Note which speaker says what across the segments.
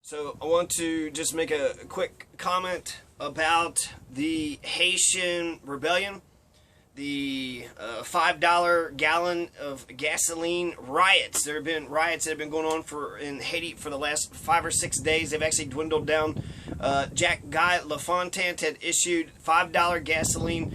Speaker 1: So I want to just make a quick comment about the Haitian rebellion, the $5 gallon of gasoline riots. There have been riots that have been going on in Haiti for the last 5 or 6 days. They've actually dwindled down. Jack Guy LaFontaine had issued $5 gasoline.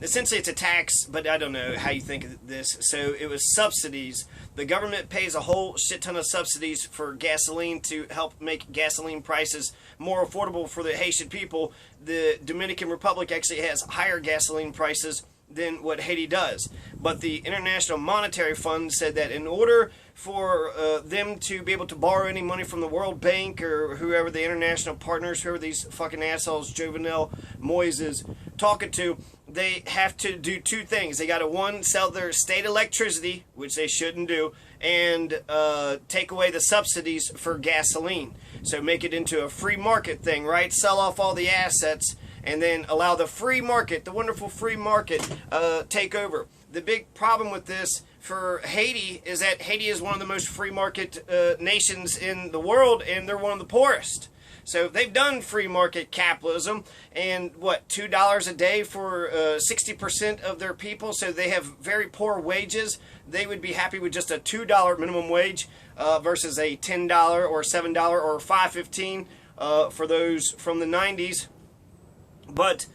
Speaker 1: Essentially, it's a tax, but I don't know how you think of this. So it was subsidies. The government pays a whole shit ton of subsidies for gasoline to help make gasoline prices more affordable for the Haitian people. The Dominican Republic actually has higher gasoline prices than what Haiti does. But the International Monetary Fund said that in order for them to be able to borrow any money from the World Bank or whoever the international partners, whoever these fucking assholes Jovenel, Moise is talking to, they have to do two things. They got to, one, sell their state electricity, which they shouldn't do, and take away the subsidies for gasoline. So make it into a free market thing, right? Sell off all the assets and then allow the free market, the wonderful free market, take over. The big problem with this for Haiti is that Haiti is one of the most free market nations in the world, and they're one of the poorest. So they've done free market capitalism, and what, $2 a day for 60% of their people, so they have very poor wages. They would be happy with just a $2 minimum wage versus a $10 or $7 or $5.15 for those from the 90s. But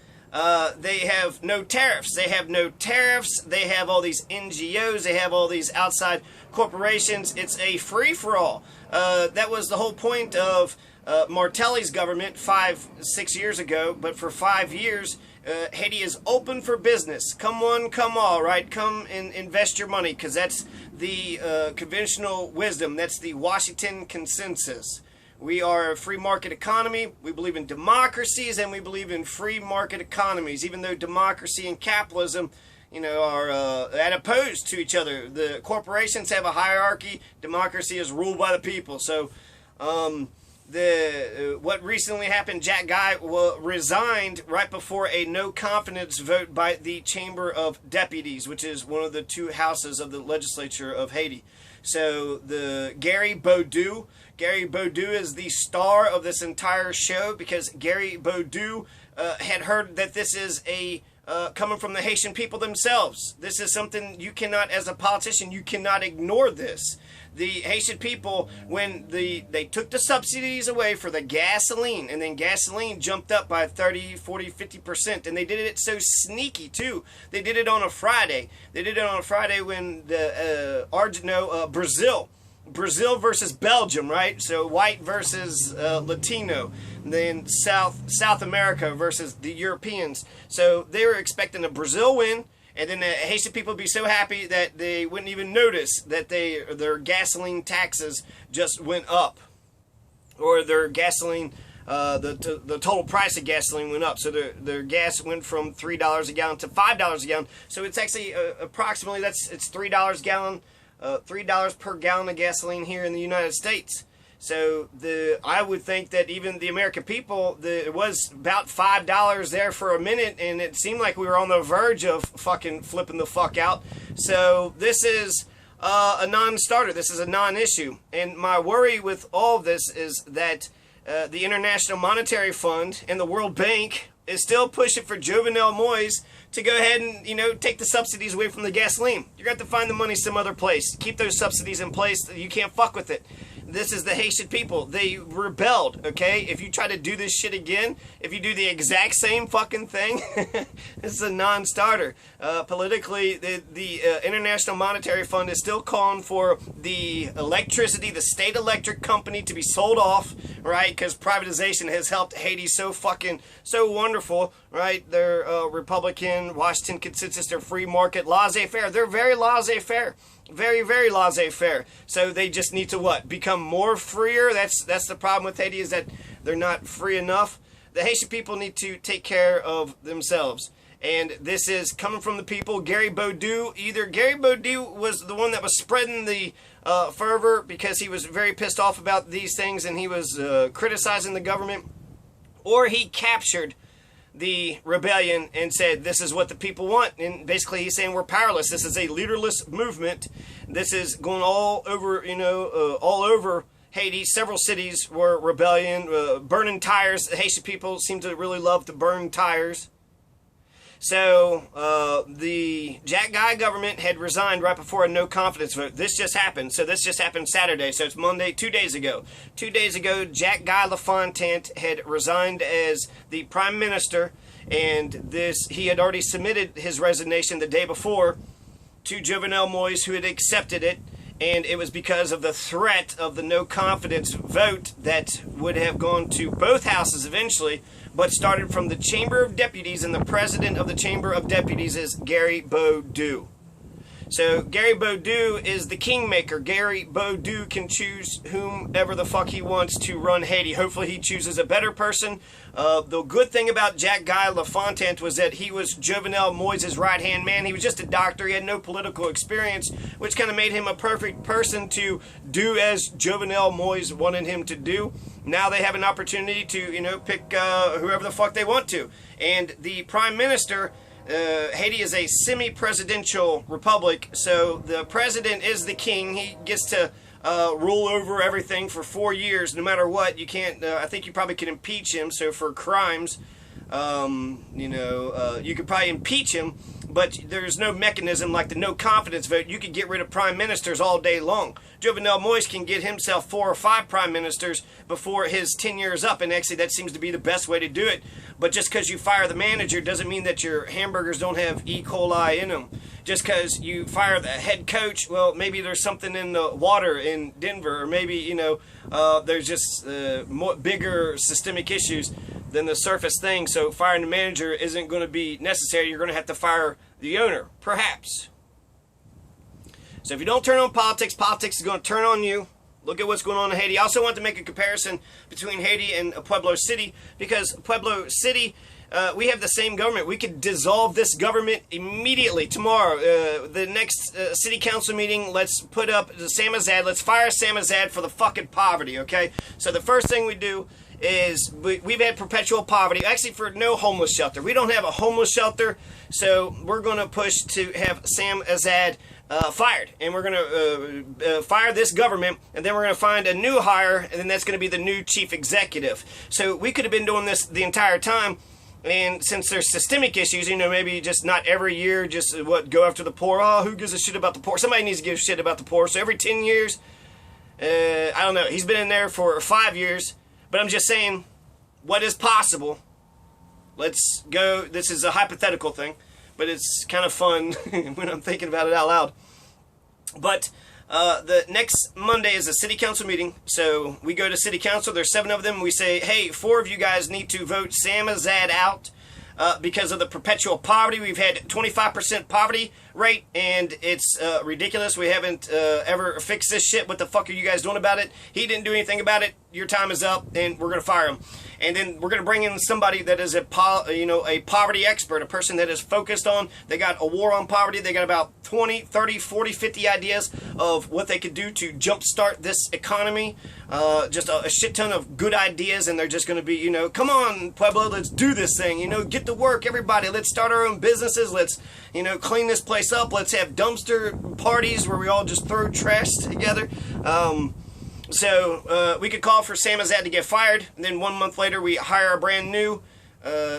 Speaker 1: they have no tariffs. They have no tariffs. They have all these NGOs. They have all these outside corporations. It's a free-for-all. That was the whole point of Martelly's government 5-6 years ago. But for 5 years, Haiti is open for business. Come one, come all, right? Come and invest your money, because that's the conventional wisdom. That's the Washington consensus. We are a free market economy. We believe in democracies, and we believe in free market economies, even though democracy and capitalism, are at opposed to each other. The corporations have a hierarchy. Democracy is ruled by the people. So what recently happened, Jack Guy resigned right before a no confidence vote by the Chamber of Deputies, which is one of the two houses of the legislature of Haiti. So Gary BoDeau is the star of this entire show, because Gary BoDeau had heard that this is coming from the Haitian people themselves. This is something you cannot, as a politician, you cannot ignore this. The Haitian people, when they took the subsidies away for the gasoline, and then gasoline jumped up by 30, 40, 50%, and they did it so sneaky too. They did it on a Friday. They did it on a Friday when Brazil versus Belgium, right? So white versus Latino. And then South America versus the Europeans. So they were expecting a Brazil win, and then the Haitian people would be so happy that they wouldn't even notice that their gasoline taxes just went up, or their gasoline, the total price of gasoline went up. So their gas went from $3 a gallon to $5 a gallon. So it's actually approximately it's $3 a gallon. $3 per gallon of gasoline here in the United States. So I would think that even the American people, it was about $5 there for a minute, and it seemed like we were on the verge of fucking flipping the fuck out. So this is a non-starter. This is a non-issue. And my worry with all of this is that the International Monetary Fund and the World Bank is still pushing for Jovenel Moise to go ahead and, take the subsidies away from the gasoline. You're going to have to find the money some other place. Keep those subsidies in place. You can't fuck with it. This is the Haitian people. They rebelled, okay? If you try to do this shit again, if you do the exact same fucking thing, this is a non-starter. Politically, the International Monetary Fund is still calling for the electricity, the state electric company, to be sold off, right? Because privatization has helped Haiti so wonderful, right? They're Republican, Washington consensus, they're free market, laissez-faire. They're very laissez-faire. Very, very laissez-faire. So they just need to what? Become more freer? That's the problem with Haiti, is that they're not free enough. The Haitian people need to take care of themselves. And this is coming from the people. Gary BoDeau, either Gary BoDeau was the one that was spreading the fervor because he was very pissed off about these things and he was criticizing the government, or he captured the rebellion and said, this is what the people want. And basically he's saying we're powerless. This is a leaderless movement. This is going all over, all over Haiti. Several cities were rebellion, burning tires. The Haitian people seem to really love to burn tires. So the Jack Guy government had resigned right before a no confidence vote. This just happened. So this just happened Saturday. So it's Monday, 2 days ago. 2 days ago, Jack Guy LaFontaine had resigned as the prime minister, and he had already submitted his resignation the day before to Jovenel Moise, who had accepted it. And it was because of the threat of the no confidence vote that would have gone to both houses eventually, but started from the Chamber of Deputies, and the president of the Chamber of Deputies is Gary BoDeau. So Gary BoDeau is the kingmaker. Gary BoDeau can choose whomever the fuck he wants to run Haiti. Hopefully he chooses a better person. The good thing about Jack Guy LaFontaine was that he was Jovenel Moise's right-hand man. He was just a doctor. He had no political experience, which kind of made him a perfect person to do as Jovenel Moise wanted him to do. Now they have an opportunity to, pick whoever the fuck they want to. And the prime minister... Haiti is a semi-presidential republic, so the president is the king. He gets to rule over everything for 4 years, no matter what. You can't. I think you probably can impeach him. So for crimes, you could probably impeach him, but there's no mechanism like the no confidence vote. You could get rid of prime ministers all day long. Jovenel Moise can get himself 4 or 5 prime ministers before his tenure is up, and actually that seems to be the best way to do it. But just because you fire the manager doesn't mean that your hamburgers don't have E. coli in them. Just because you fire the head coach, well, maybe there's something in the water in Denver, or maybe, there's just bigger systemic issues than the surface thing. So firing the manager isn't going to be necessary. You're going to have to fire the owner, perhaps. So if you don't turn on politics, politics is going to turn on you. Look at what's going on in Haiti. I also want to make a comparison between Haiti and Pueblo City, because Pueblo City, we have the same government. We could dissolve this government immediately, tomorrow. The next city council meeting, let's put up Sam Azad. Let's fire Sam Azad for the fucking poverty, okay? So the first thing we do is we've had perpetual poverty, actually for no homeless shelter. We don't have a homeless shelter, so we're going to push to have Sam Azad fired, and we're going to fire this government, and then we're going to find a new hire, and then that's going to be the new chief executive. So we could have been doing this the entire time, and since there's systemic issues, maybe just not every year, just go after the poor. Oh, who gives a shit about the poor? Somebody needs to give a shit about the poor. So every 10 years, I don't know, he's been in there for 5 years, but I'm just saying, what is possible? Let's go, this is a hypothetical thing, but it's kind of fun when I'm thinking about it out loud. But the next Monday is a city council meeting, so we go to city council. There's 7 of them. We say, hey, 4 of you guys need to vote Sam Azad out because of the perpetual poverty. We've had 25% poverty rate, and it's ridiculous. We haven't ever fixed this shit. What the fuck are you guys doing about it? He didn't do anything about it. Your time is up, and we're going to fire him. And then we're going to bring in somebody that is a poverty expert, a person that is focused on, they got a war on poverty. They got about 20, 30, 40, 50 ideas of what they could do to jumpstart this economy. Just a shit ton of good ideas, and they're just going to be, come on, Pueblo, let's do this thing. Get to work, everybody. Let's start our own businesses. Let's, clean this place up. Let's have dumpster parties where we all just throw trash together. So we could call for Sam Azad to get fired, and then 1 month later we hire a brand new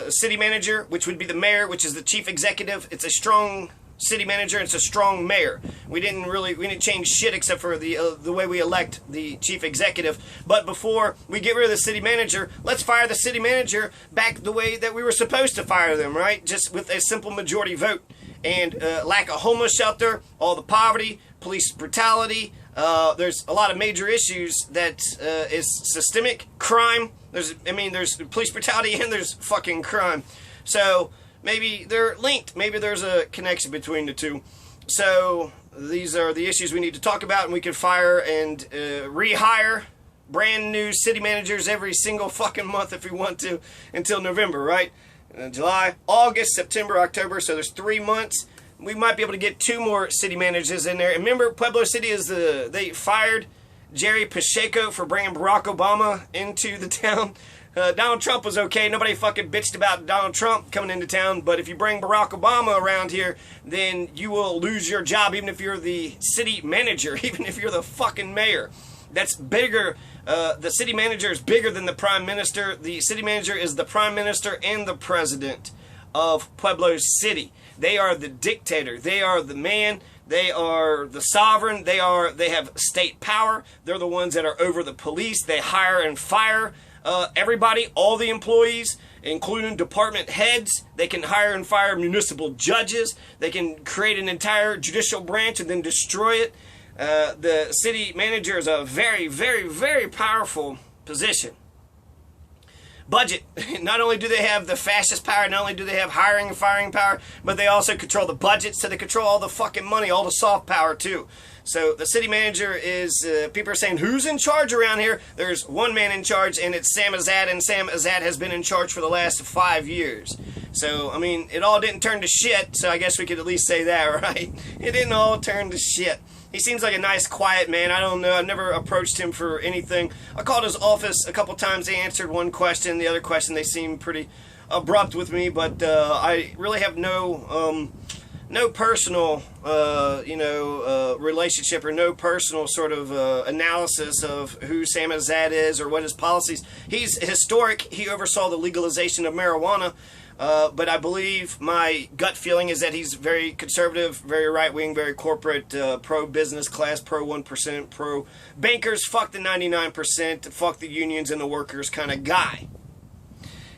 Speaker 1: city manager, which would be the mayor, which is the chief executive. It's a strong city manager, and it's a strong mayor. We didn't change shit except for the way we elect the chief executive. But before we get rid of the city manager, let's fire the city manager back the way that we were supposed to fire them, right? Just with a simple majority vote. And lack of homeless shelter, all the poverty, police brutality. There's a lot of major issues that is systemic crime. There's police brutality and there's fucking crime. So maybe they're linked. Maybe there's a connection between the two. So these are the issues we need to talk about, and we can fire and rehire brand new city managers every single fucking month if we want to until November, right? July, August, September, October. So there's 3 months. We might be able to get 2 more city managers in there. And remember, Pueblo City they fired Jerry Pacheco for bringing Barack Obama into the town. Donald Trump was okay. Nobody fucking bitched about Donald Trump coming into town. But if you bring Barack Obama around here, then you will lose your job, even if you're the city manager, even if you're the fucking mayor. That's bigger. The city manager is bigger than the prime minister. The city manager is the prime minister and the president of Pueblo City. They are the dictator. They are the man. They are the sovereign. They have state power. They're the ones that are over the police. They hire and fire everybody, all the employees, including department heads. They can hire and fire municipal judges. They can create an entire judicial branch and then destroy it. The city manager is a very, very, very powerful position. Budget. Not only do they have the fascist power, not only do they have hiring and firing power, but they also control the budget, so they control all the fucking money, all the soft power too. So the city manager is, people are saying, who's in charge around here? There's one man in charge, and it's Sam Azad, and Sam Azad has been in charge for the last 5 years. So, I mean, it all didn't turn to shit, so I guess we could at least say that, right? It didn't all turn to shit. He seems like a nice, quiet man. I don't know. I've never approached him for anything. I called his office a couple times. They answered one question. The other question, they seemed pretty abrupt with me. But I really have no personal, relationship or no personal sort of analysis of who Sam Azad is or what his policies. He's historic. He oversaw the legalization of marijuana. But I believe my gut feeling is that he's very conservative, very right-wing, very corporate, pro-business class, pro-1%, pro-bankers, fuck the 99%, fuck the unions and the workers kind of guy.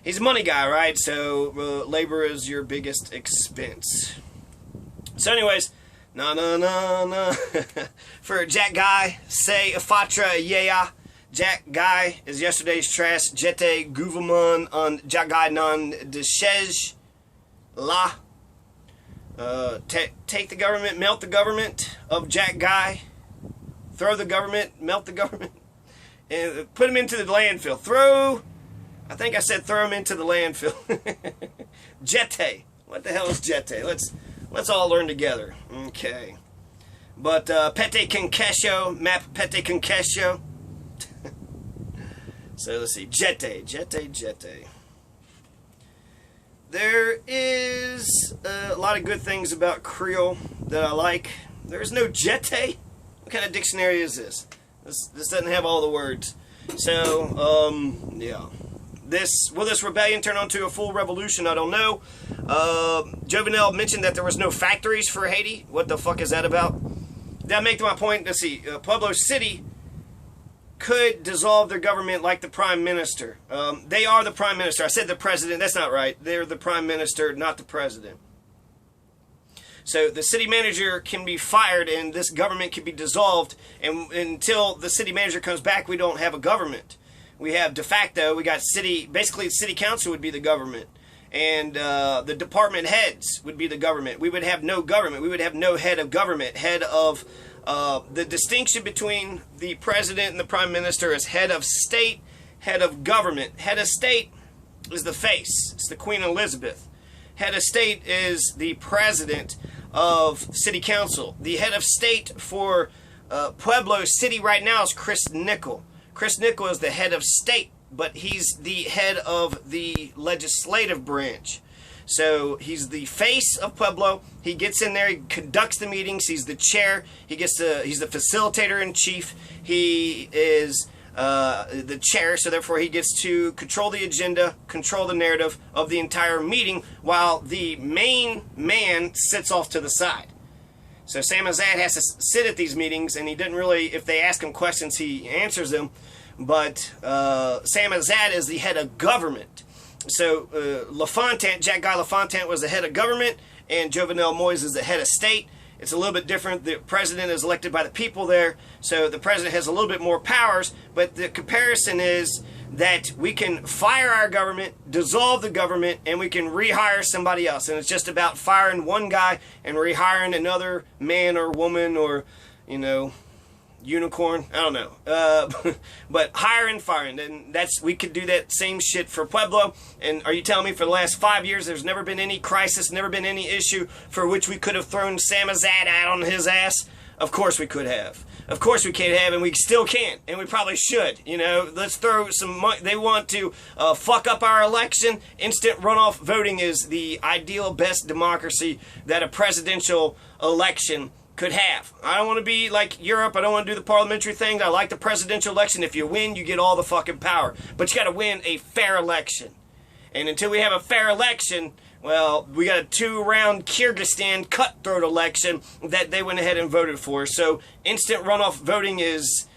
Speaker 1: He's a money guy, right? So labor is your biggest expense. So anyways, na for Jack Guy, say Fatra yeah. Jack Guy is yesterday's trash. Jete gouvernement on Jack Guy non de chej la. Take the government, melt the government of Jack Guy. Throw the government, melt the government, and put him into the landfill. I think I said throw him into the landfill. Jete. What the hell is jete? Let's all learn together. Okay. But pete concession, map pete concession. So let's see, jete. There is a lot of good things about Creole that I like. There's no jete. What kind of dictionary is this? This doesn't have all the words. So, yeah. Will this rebellion turn into a full revolution? I don't know. Jovenel mentioned that there was no factories for Haiti. What the fuck is that about? Did I make my point? Let's see. Pueblo City could dissolve their government like the prime minister. They are the prime minister. I said the president. That's not right. They're the prime minister, not the president. So the city manager can be fired and this government can be dissolved. And until the city manager comes back, we don't have a government. We have de facto, we got basically the city council would be the government. And the department heads would be the government. We would have no government. We would have no head of government. Head of the distinction between the president and the prime minister is head of state, head of government. Head of state is the face. It's the Queen Elizabeth. Head of state is the president of city council. The head of state for Pueblo City right now is Chris Nickel. Chris Nickel is the head of state, but he's the head of the legislative branch. So he's the face of Pueblo. He gets in there, he conducts the meetings, he's the chair, he's the facilitator in chief. He is the chair, so therefore he gets to control the agenda, control the narrative of the entire meeting, while the main man sits off to the side. So Sam Azad has to sit at these meetings, and he doesn't really, if they ask him questions, he answers them. But Sam Azad is the head of government. So Jack Guy LaFontaine was the head of government, and Jovenel Moise is the head of state. It's a little bit different. The president is elected by the people there, so the president has a little bit more powers, but the comparison is that we can fire our government, dissolve the government, and we can rehire somebody else. And it's just about firing one guy and rehiring another man or woman or, unicorn. I don't know. But hiring, firing. And we could do that same shit for Pueblo. And are you telling me for the last 5 years there's never been any crisis, never been any issue for which we could have thrown Sam Azad out on his ass? Of course we could have. Of course we can have, and we still can't, and we probably should. Let's throw some money. They want to fuck up our election. Instant runoff voting is the ideal, best democracy that a presidential election could have. I don't want to be like Europe. I don't want to do the parliamentary thing. I like the presidential election. If you win, you get all the fucking power. But you got to win a fair election. And until we have a fair election, well, we got a 2-round Kyrgyzstan cutthroat election that they went ahead and voted for. So instant runoff voting is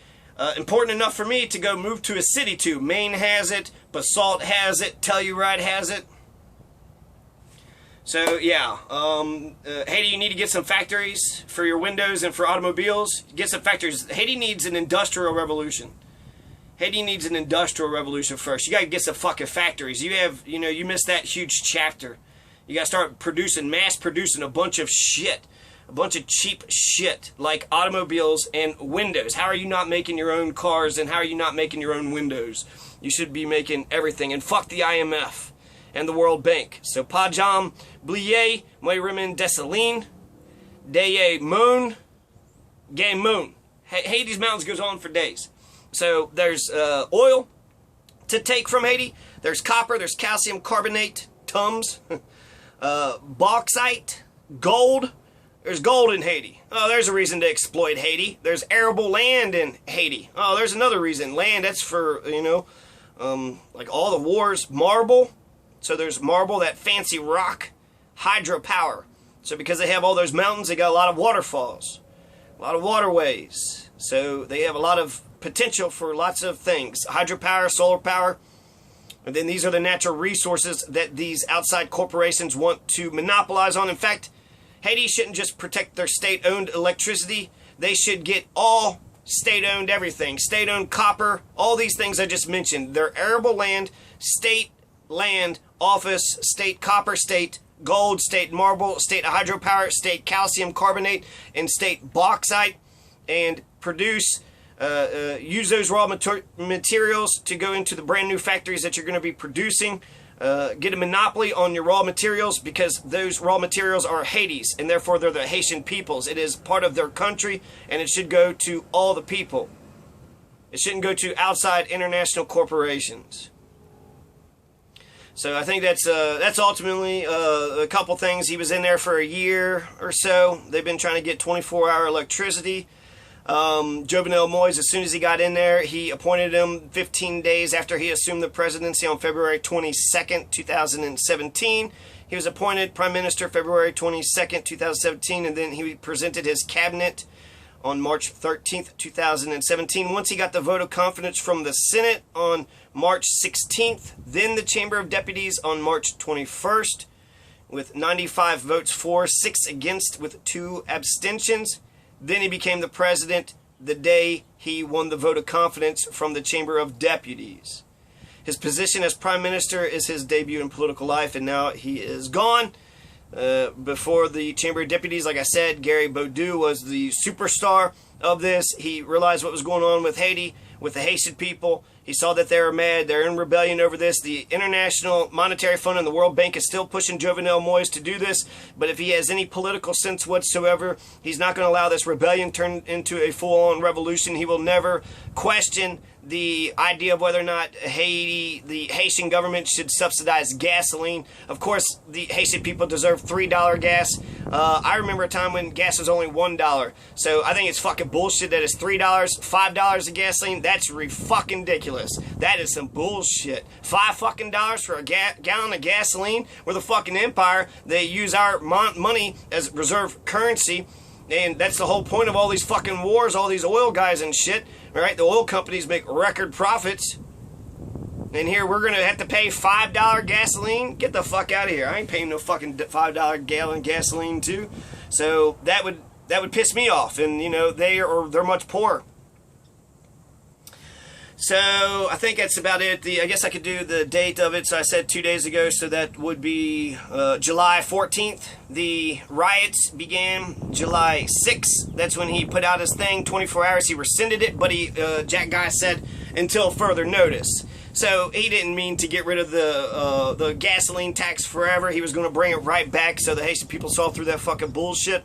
Speaker 1: important enough for me to go move to a city to. Maine has it. Basalt has it. Telluride has it. So, yeah, Haiti, you need to get some factories for your windows and for automobiles. Get some factories. Haiti needs an industrial revolution. Haiti needs an industrial revolution first. You got to get some fucking factories. You missed that huge chapter. You got to start producing, mass producing a bunch of shit. A bunch of cheap shit like automobiles and windows. How are you not making your own cars and how are you not making your own windows? You should be making everything. And fuck the IMF and the World Bank. So, Pajam Blier, Moy Rimen Desaline, Daye Moon, Gay Moon. Haiti's mountains goes on for days. So, there's oil to take from Haiti. There's copper, there's calcium carbonate, Tums, bauxite, gold. There's gold in Haiti. Oh, there's a reason to exploit Haiti. There's arable land in Haiti. Oh, there's another reason. Land, that's for, like all the wars. Marble. So there's marble, that fancy rock. Hydropower. So because they have all those mountains, they got a lot of waterfalls. A lot of waterways. So they have a lot of potential for lots of things. Hydropower, solar power. And then these are the natural resources that these outside corporations want to monopolize on. In fact, Haiti shouldn't just protect their state-owned electricity. They should get all state-owned everything. State-owned copper, all these things I just mentioned. Their arable land, state land, office, state copper, state gold, state marble, state hydropower, state calcium carbonate, and state bauxite, and produce, use those raw materials to go into the brand new factories that you're going to be producing. Get a monopoly on your raw materials because those raw materials are Haiti's and therefore they're the Haitian people's. It is part of their country and it should go to all the people. It shouldn't go to outside international corporations. So I think that's ultimately a couple things. He was in there for a year or so. They've been trying to get 24-hour electricity. Jovenel Moise, as soon as he got in there, he appointed him 15 days after he assumed the presidency on February 22nd, 2017. He was appointed Prime Minister February 22nd, 2017, and then he presented his cabinet on March 13th, 2017. Once he got the vote of confidence from the Senate on March 16th, then the Chamber of Deputies on March 21st, with 95 votes for, 6 against, with 2 abstentions. Then he became the president the day he won the vote of confidence from the Chamber of Deputies. His position as Prime Minister is his debut in political life, and now he is gone. Before the Chamber of Deputies, like I said, Gary BoDeau was the superstar of this. He realized what was going on with Haiti, with the Haitian people. He saw that they were mad. They're in rebellion over this. The International Monetary Fund and the World Bank is still pushing Jovenel Moise to do this. But if he has any political sense whatsoever, he's not going to allow this rebellion turn into a full-on revolution. He will never question the idea of whether or not the Haitian government should subsidize gasoline. Of course, the Haitian people deserve $3 gas. I remember a time when gas was only $1. So I think it's fucking bullshit that it's $3, $5 of gasoline. That's fucking ridiculous. That is some bullshit. $5 fucking for a gallon of gasoline. We're the fucking empire. They use our money as reserve currency. And that's the whole point of all these fucking wars, all these oil guys and shit. Right? The oil companies make record profits. And here we're going to have to pay $5 gasoline? Get the fuck out of here. I ain't paying no fucking $5 gallon gasoline too. So that would piss me off. And you know, they're much poorer. So I think that's about it. I guess I could do the date of it. So I said 2 days ago, so that would be July 14th. The riots began July 6th. That's when he put out his thing. 24 hours, he rescinded it, but Jack Guy said until further notice. So he didn't mean to get rid of the gasoline tax forever. He was going to bring it right back so the Haitian people saw through that fucking bullshit.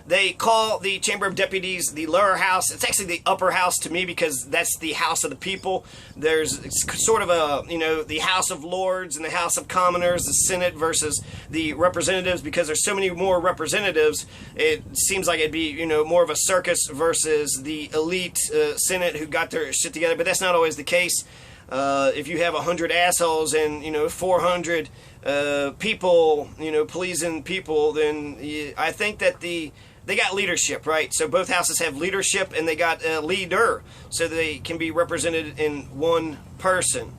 Speaker 1: they call the Chamber of Deputies the lower house. It's actually the upper house to me because that's the house of the people. It's sort of a, the House of Lords and the House of Commoners, the Senate versus the representatives, because there's so many more representatives. It seems like it'd be, more of a circus versus the elite Senate who got their shit together, but that's not always the case. If you have 100 assholes and 400 people, pleasing people, then I think that they got leadership, right? So both houses have leadership, and they got a leader, so they can be represented in one person.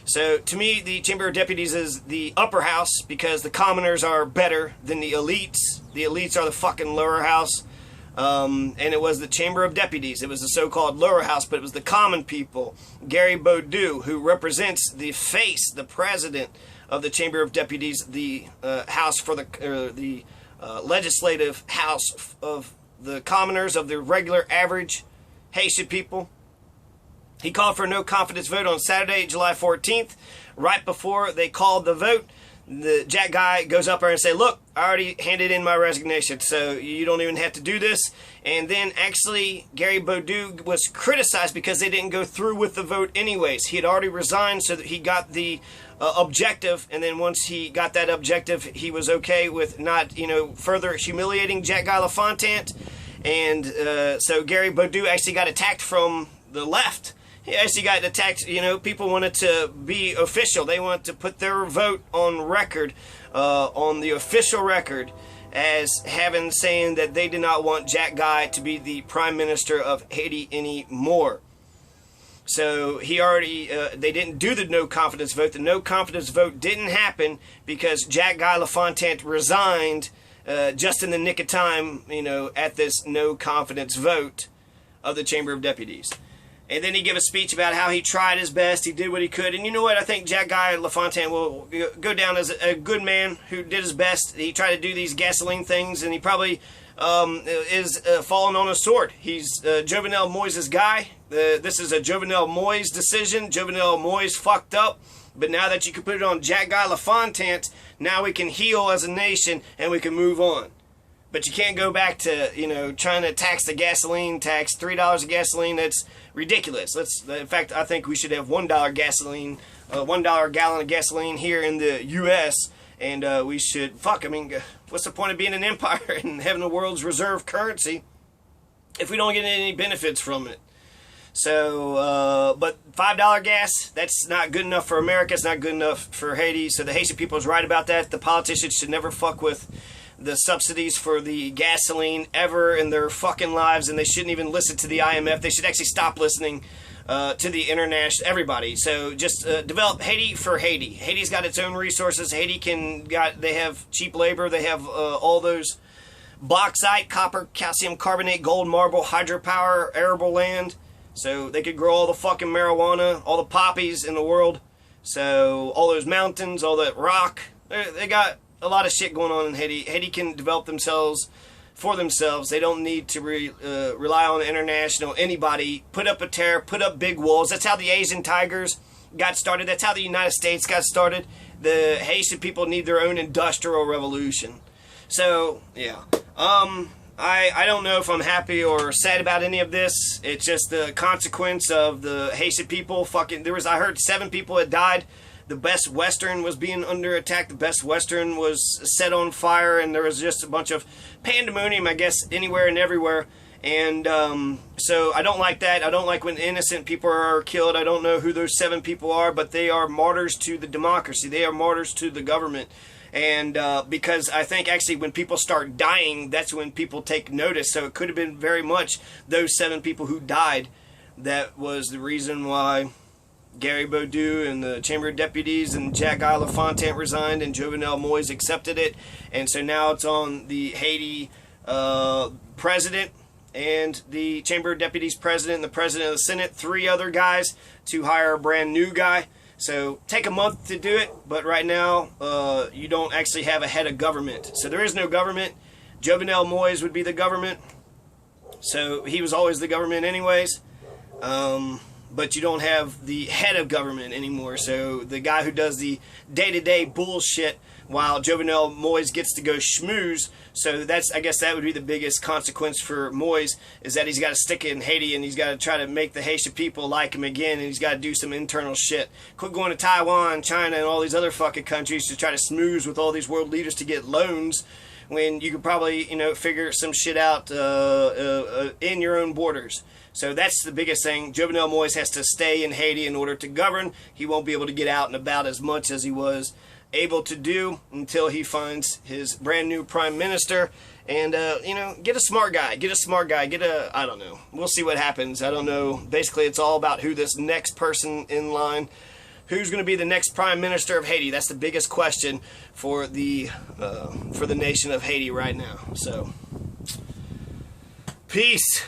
Speaker 1: So to me, the Chamber of Deputies is the upper house because the commoners are better than the elites. The elites are the fucking lower house. And it was the Chamber of Deputies. It was the so-called lower house, but it was the common people. Gary BoDeau, who represents the face, the president of the Chamber of Deputies, the house for the legislative house of the commoners, of the regular average Haitian people. He called for a no confidence vote on Saturday, July 14th. Right before they called the vote, the Jack guy goes up there and say, look, I already handed in my resignation, so you don't even have to do this. And then actually Gary BoDeau was criticized because they didn't go through with the vote anyways. He had already resigned so that he got the objective, and then once he got that objective, he was okay with not, further humiliating Jack Guy LaFontaine. And so Gary BoDeau actually got attacked from the left. He actually got attacked. People wanted to be official. They wanted to put their vote on record, on the official record, as saying that they did not want Jack Guy to be the Prime Minister of Haiti anymore. So he already, they didn't do the no confidence vote. The no confidence vote didn't happen because Jack Guy LaFontaine resigned just in the nick of time, at this no confidence vote of the Chamber of Deputies. And then he gave a speech about how he tried his best, he did what he could. And you know what? I think Jack Guy LaFontaine will go down as a good man who did his best. He tried to do these gasoline things, and he probably is falling on a sword. He's Jovenel Moïse's guy. This is a Jovenel Moïse decision. Jovenel Moïse fucked up. But now that you can put it on Jack Guy LaFontaine, now we can heal as a nation, and we can move on. But you can't go back to, trying to tax the gasoline tax, $3 a gasoline. That's ridiculous. In fact, I think we should have $1 gasoline, $1 a gallon of gasoline here in the U.S., and we should, what's the point of being an empire and having the world's reserve currency if we don't get any benefits from it? So, but $5 gas, that's not good enough for America. It's not good enough for Haiti. So the Haitian people is right about that. The politicians should never fuck with the subsidies for the gasoline ever in their fucking lives, and they shouldn't even listen to the IMF. They should actually stop listening to the international, everybody. So just develop Haiti for Haiti. Haiti's got its own resources. They have cheap labor. They have all those bauxite, copper, calcium carbonate, gold, marble, hydropower, arable land. So they could grow all the fucking marijuana, all the poppies in the world. So all those mountains, all that rock, they got a lot of shit going on in Haiti. Haiti can develop themselves for themselves. They don't need to rely on international anybody. Put up a tariff, put up big walls. That's how the Asian tigers got started. That's how the United States got started. The Haitian people need their own industrial revolution. So, yeah. I don't know if I'm happy or sad about any of this. It's just the consequence of the Haitian people. I heard 7 people had died. The Best Western was being under attack. The Best Western was set on fire, and there was just a bunch of pandemonium, I guess, anywhere and everywhere. And so I don't like that. I don't like when innocent people are killed. I don't know who those 7 people are, but they are martyrs to the democracy. They are martyrs to the government. And because I think actually when people start dying, that's when people take notice. So it could have been very much those 7 people who died that was the reason why Gary BoDeau and the Chamber of Deputies and Jack Guy LaFontaine resigned, and Jovenel Moïse accepted it. And so now it's on the Haiti president and the Chamber of Deputies president and the president of the Senate, 3 other guys, to hire a brand new guy. So take a month to do it, but right now you don't actually have a head of government. So there is no government. Jovenel Moïse would be the government. So he was always the government anyways. but you don't have the head of government anymore. So the guy who does the day-to-day bullshit, while Jovenel Moise gets to go schmooze. So that's, I guess that would be the biggest consequence for Moise, is that he's got to stick it in Haiti, and he's got to try to make the Haitian people like him again, and he's got to do some internal shit. Quit going to Taiwan, China, and all these other fucking countries to try to schmooze with all these world leaders to get loans, when you could probably, you know, figure some shit out in your own borders. So that's the biggest thing. Jovenel Moise has to stay in Haiti in order to govern. He won't be able to get out and about as much as he was able to do until he finds his brand new prime minister. And, you know, get a smart guy. Get a smart guy. Get a, I don't know. We'll see what happens. I don't know. Basically, it's all about who this next person in line, who's going to be the next prime minister of Haiti. That's the biggest question for the nation of Haiti right now. So, peace.